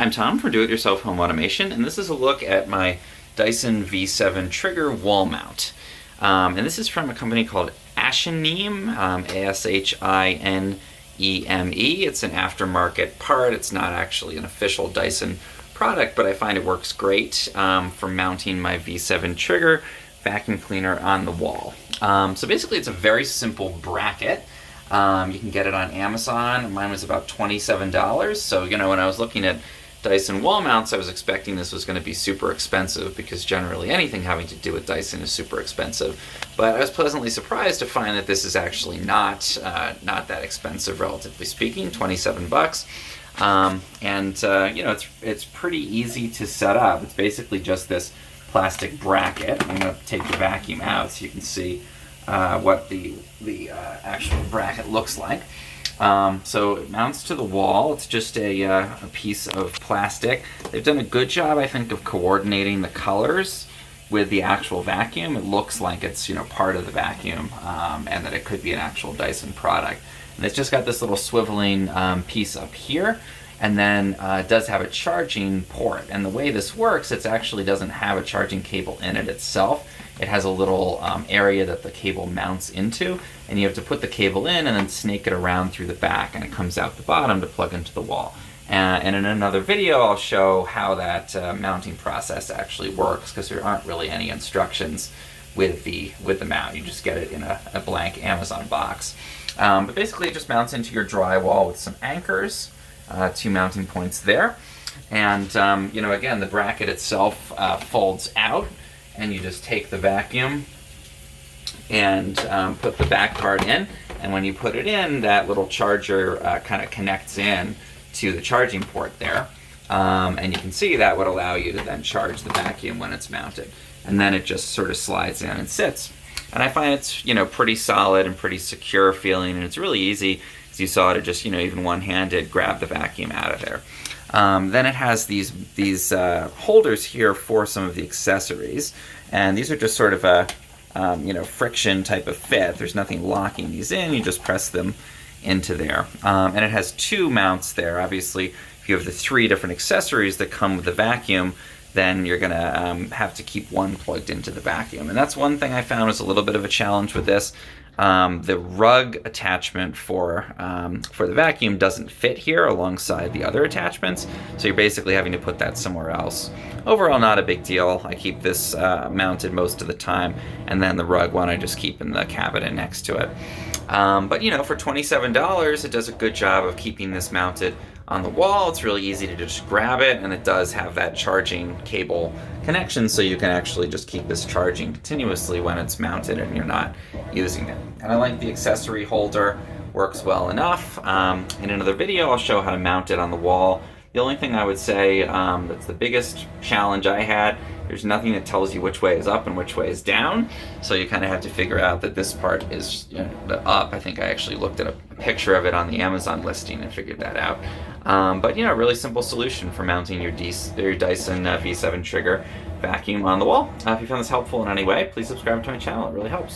I'm Tom for Do-It-Yourself Home Automation, and this is a look at my Dyson V7 Trigger wall mount. And this is from a company called Ashinem, Ashineme. It's an aftermarket part. It's not actually an official Dyson product, but I find it works great for mounting my V7 Trigger vacuum cleaner on the wall. So basically it's a very simple bracket. You can get it on Amazon. Mine was about $27. So, when I was looking at Dyson wall mounts, I was expecting this was going to be super expensive because generally anything having to do with Dyson is super expensive. But I was pleasantly surprised to find that this is actually not that expensive, relatively speaking, 27 bucks. It's pretty easy to set up. It's basically just this plastic bracket. I'm going to take the vacuum out so you can see what the actual bracket looks like. So it mounts to the wall. It's just a piece of plastic. They've done a good job, I think, of coordinating the colors with the actual vacuum. It looks like it's part of the vacuum, and that it could be an actual Dyson product. And it's just got this little swiveling piece up here, and then it does have a charging port. And the way this works, it actually doesn't have a charging cable in it itself. It has a little area that the cable mounts into, and you have to put the cable in and then snake it around through the back, and it comes out the bottom to plug into the wall. And in another video, I'll show how that mounting process actually works, because there aren't really any instructions with the mount. You just get it in a blank Amazon box. But basically, it just mounts into your drywall with some anchors, 2 mounting points there. And again, the bracket itself folds out, and you just take the vacuum and put the back part in. And when you put it in, that little charger kind of connects in to the charging port there. And you can see that would allow you to then charge the vacuum when it's mounted. And then it just sort of slides in and sits. And I find it's pretty solid and pretty secure feeling, and it's really easy, as you saw, to just even one-handed grab the vacuum out of there. Then it has these holders here for some of the accessories, and these are just sort of a friction type of fit. There's nothing locking these in. You just press them into there, and it has 2 mounts there. Obviously, if you have the 3 different accessories that come with the vacuum, then you're gonna have to keep one plugged into the vacuum, and that's one thing I found was a little bit of a challenge with this. The rug attachment for the vacuum doesn't fit here alongside the other attachments, so you're basically having to put that somewhere else. Overall, not a big deal. I keep this mounted most of the time, and then the rug one I just keep in the cabinet next to it. But for $27, it does a good job of keeping this mounted on the wall. It's really easy to just grab it, and it does have that charging cable connection, so you can actually just keep this charging continuously when it's mounted and you're not using it. And I like the accessory holder, works well enough. In another video, I'll show how to mount it on the wall. The only thing I would say that's the biggest challenge I had, there's nothing that tells you which way is up and which way is down, so you kind of have to figure out that this part is the up. I think I actually looked at a picture of it on the Amazon listing and figured that out. But a really simple solution for mounting your Dyson V7 Trigger vacuum on the wall. If you found this helpful in any way, please subscribe to my channel. It really helps.